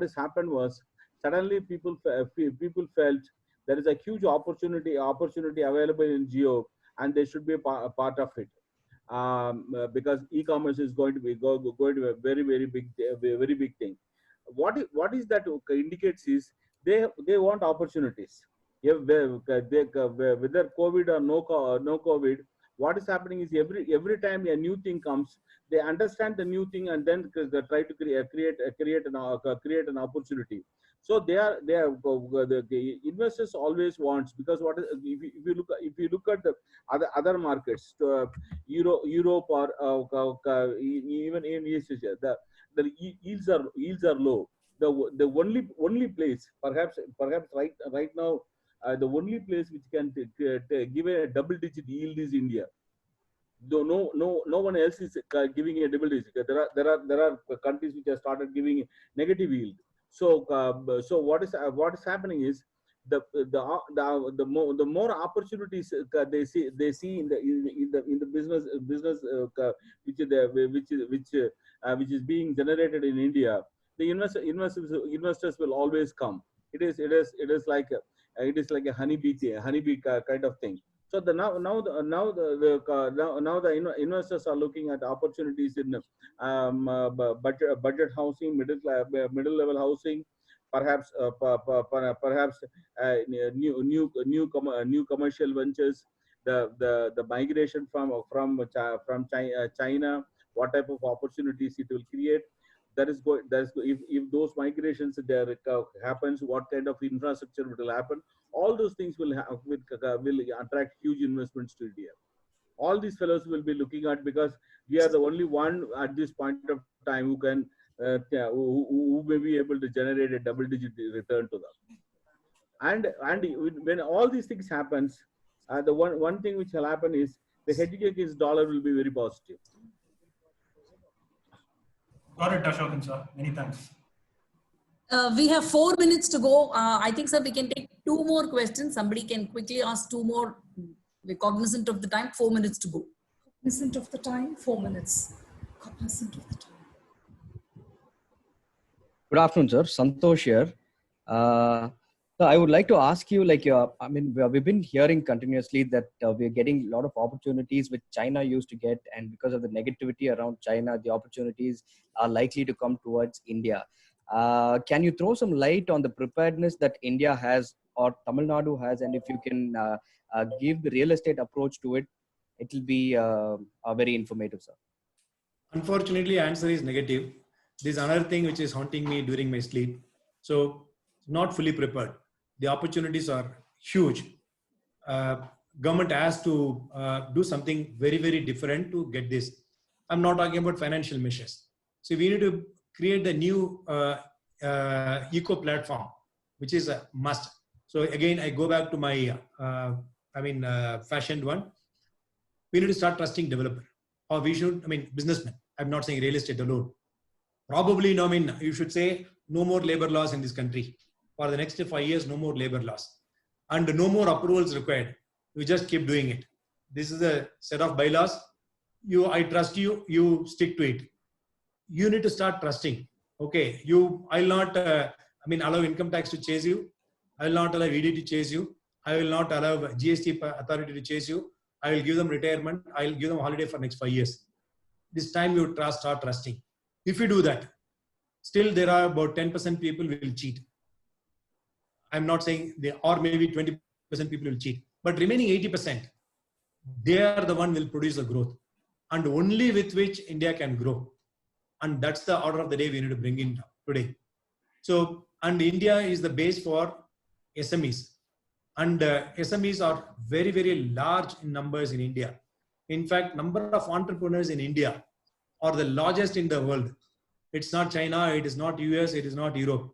has happened was, suddenly people felt there is a huge opportunity available in Jio, and they should be a part of it, because e-commerce is going to be a very big thing. What is that indicates is they want opportunities. Whether COVID or no COVID, what is happening is every time a new thing comes, they understand the new thing and then they try to create an opportunity. So the investors always wants, because what is, if you look at the other markets, Europe or even in Asia, the yields are low. The only place perhaps right now, the only place which can give a double-digit yield is India. Though no one else is giving a double digit. There are countries which have started giving negative yield. So what is happening is the more opportunities they see in the business which is being generated in India, the investors will always come. It is like a honeybee kind of thing. So now the investors are looking at opportunities in budget housing, middle level housing, perhaps new commercial ventures, the migration from China, what type of opportunities it will create. If those migrations there happens, what kind of infrastructure will happen? All those things will attract huge investments to India. All these fellows will be looking at, because we are the only one at this point of time who can who may be able to generate a double-digit return to them. And when all these things happens, the one thing which will happen is the hedge against dollar will be very positive. Got it, Ashokan sir. Many thanks. We have 4 minutes to go. I think, sir, we can take 2 more questions. Somebody can quickly ask 2 more. We're cognizant of the time. 4 minutes to go. Cognizant of the time. 4 minutes. Cognizant of the time. Good afternoon, sir. Santosh here. So I would like to ask you, we've been hearing continuously that we're getting a lot of opportunities which China used to get, and because of the negativity around China, the opportunities are likely to come towards India. Can you throw some light on the preparedness that India has or Tamil Nadu has, and if you can give the real estate approach to it, it will be very informative, sir. Unfortunately, answer is negative. This is another thing which is haunting me during my sleep. So, not fully prepared. The opportunities are huge. Government has to do something very, very different to get this. I'm not talking about financial measures. So we need to create a new eco platform, which is a must. So again, I go back to my, fashioned one. We need to start trusting developer, or we should, businessmen. I'm not saying real estate alone. Probably, you should say no more labor laws in this country. For the next 5 years, no more labor laws. And no more approvals required. We just keep doing it. This is a set of bylaws. I trust you, you stick to it. You need to start trusting. Okay, I'll not allow income tax to chase you. I will not allow ED to chase you. I will not allow GST authority to chase you. I will give them retirement. I will give them holiday for next 5 years. This time you start trusting. If you do that, still there are about 10% people will cheat. I'm not saying or maybe 20% people will cheat, but remaining 80%, they are the one will produce the growth, and only with which India can grow. And that's the order of the day we need to bring in today. So, and India is the base for SMEs, and SMEs are very, very large in numbers in India. In fact, number of entrepreneurs in India are the largest in the world. It's not China, it is not US, it is not Europe.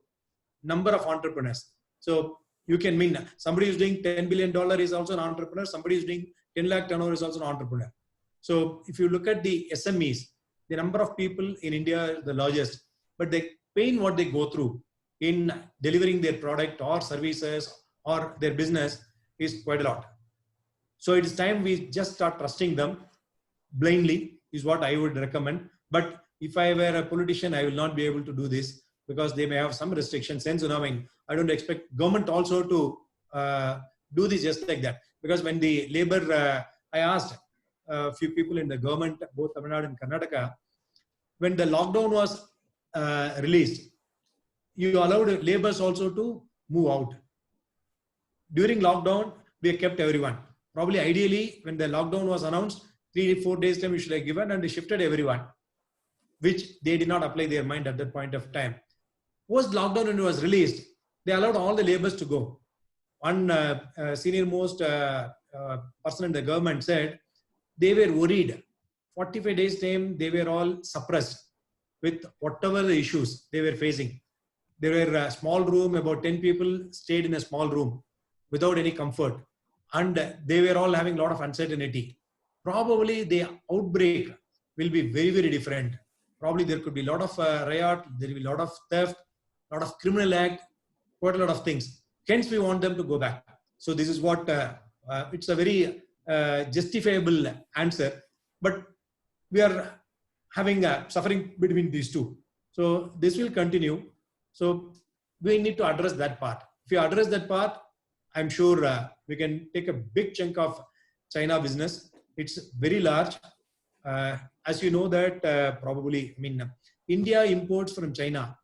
Number of entrepreneurs. So you can mean somebody who's doing $10 billion is also an entrepreneur. Somebody who's doing 10 lakh turnover is also an entrepreneur. So if you look at the SMEs, the number of people in India is the largest, but the pain what they go through in delivering their product or services or their business is quite a lot. So it is time we just start trusting them blindly is what I would recommend. But if I were a politician, I will not be able to do this because they may have some restrictions. Hence, I don't expect government also to do this just like that. Because when the labor, I asked a few people in the government, both Tamil Nadu and Karnataka, when the lockdown was released, you allowed laborers also to move out. During lockdown, we kept everyone. Probably ideally, when the lockdown was announced, 3-4 days time we should have given, and they shifted everyone, which they did not apply their mind at that point of time. Post lockdown, when it was released, they allowed all the laborers to go. One senior most person in the government said they were worried. 45 days time, they were all suppressed with whatever the issues they were facing. There were a small room, about 10 people stayed in a small room without any comfort. And they were all having a lot of uncertainty. Probably the outbreak will be very, very different. Probably there could be a lot of riot, there will be a lot of theft, a lot of criminal act, quite a lot of things. Hence, we want them to go back. So this is what, it's a very justifiable answer, but we are having suffering between these two. So this will continue. So we need to address that part. If you address that part, I'm sure we can take a big chunk of China business. It's very large. As you know that probably, I mean, India imports from China.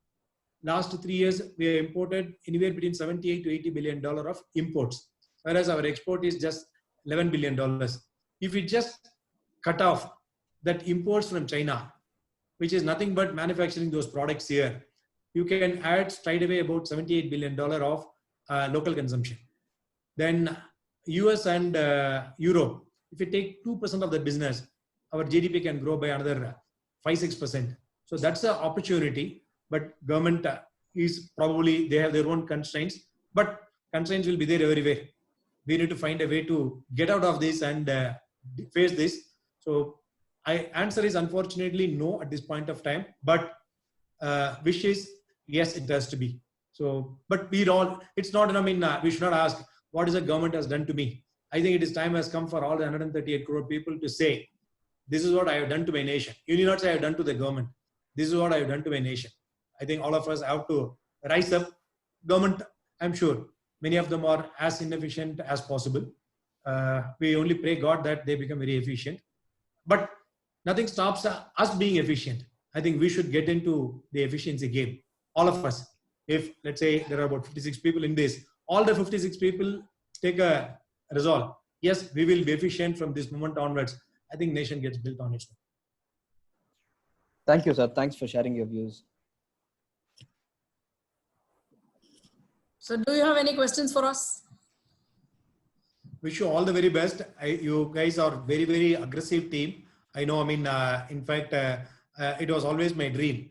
Last 3 years, we have imported anywhere between $78 to $80 billion of imports, whereas our export is just $11 billion. If we just cut off that imports from China, which is nothing but manufacturing those products here, you can add straight away about $78 billion of local consumption. Then US and Europe, if you take 2% of the business, our GDP can grow by another 5-6%. So that's an opportunity, but government is probably, they have their own constraints, but constraints will be there everywhere. We need to find a way to get out of this and face this. So answer is unfortunately no at this point of time, but wish is yes, it has to be. So, but we all, it's not, I mean, we should not ask what is the government has done to me. I think it is time has come for all the 138 crore people to say, this is what I have done to my nation. You need not say I have done to the government. This is what I have done to my nation. I think all of us have to rise up. Government, I'm sure, many of them are as inefficient as possible. We only pray God that they become very efficient. But nothing stops us being efficient. I think we should get into the efficiency game. All of us. If, let's say, there are about 56 people in this, all the 56 people take a resolve. Yes, we will be efficient from this moment onwards. I think nation gets built on its own. Thank you, sir. Thanks for sharing your views. So do you have any questions for us? Wish you all the very best. You guys are very, very aggressive team. I know, I mean, in fact, it was always my dream.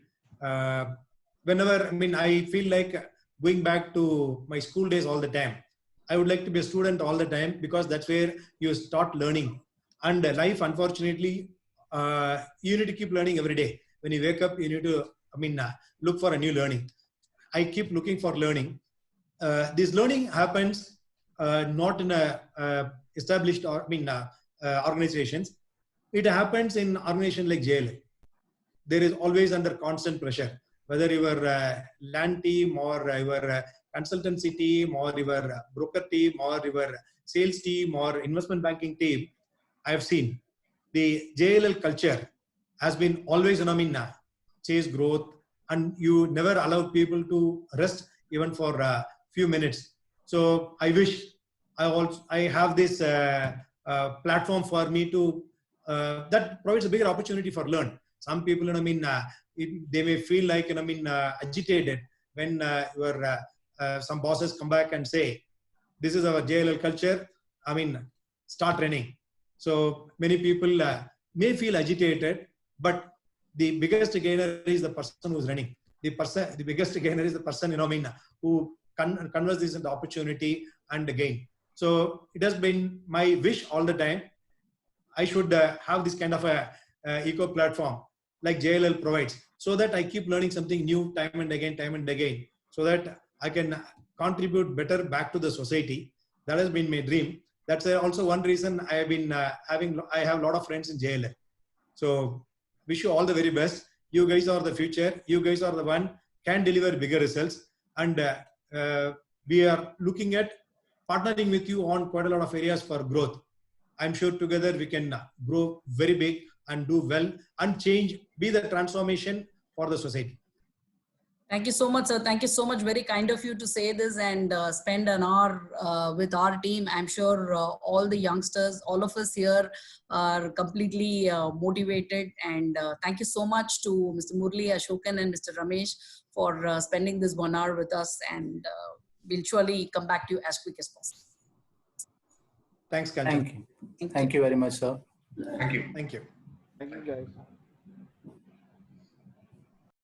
Whenever, I mean, I feel like going back to my school days all the time. I would like to be a student all the time because that's where you start learning. And life, unfortunately, you need to keep learning every day. When you wake up, you need to, I mean, look for a new learning. I keep looking for learning. This learning happens not in a established or organizations. It happens in organizations like JLL. There is always under constant pressure, whether your land team or your consultancy team or your broker team or your sales team or investment banking team. I have seen the JLL culture has been always, chase growth, and you never allow people to rest even for a few minutes. So I wish I have this platform for me to that provides a bigger opportunity for learn. Some people, they may feel like, agitated when some bosses come back and say, this is our JLL culture. Start running. So many people may feel agitated, but the biggest gainer is the person who's running. The biggest gainer is the person, who converts this into opportunity and gain. So it has been my wish all the time. I should have this kind of a eco platform like JLL provides, so that I keep learning something new time and again, so that I can contribute better back to the society. That has been my dream. That's also one reason I have been I have a lot of friends in JLL. So wish you all the very best. You guys are the future. You guys are the one can deliver bigger results. And we are looking at partnering with you on quite a lot of areas for growth. I'm sure together we can grow very big and do well and change, be the transformation for the society. Thank you so much, sir. Thank you so much. Very kind of you to say this and spend an hour with our team. I'm sure all the youngsters, all of us here are completely motivated. And thank you so much to Mr. Murli, Ashokan, and Mr. Ramesh for spending this 1 hour with us. And we'll surely come back to you as quick as possible. Thanks, Kanchan. Thank you. Thank you very much, sir. Thank you. Thank you. Thank you, guys.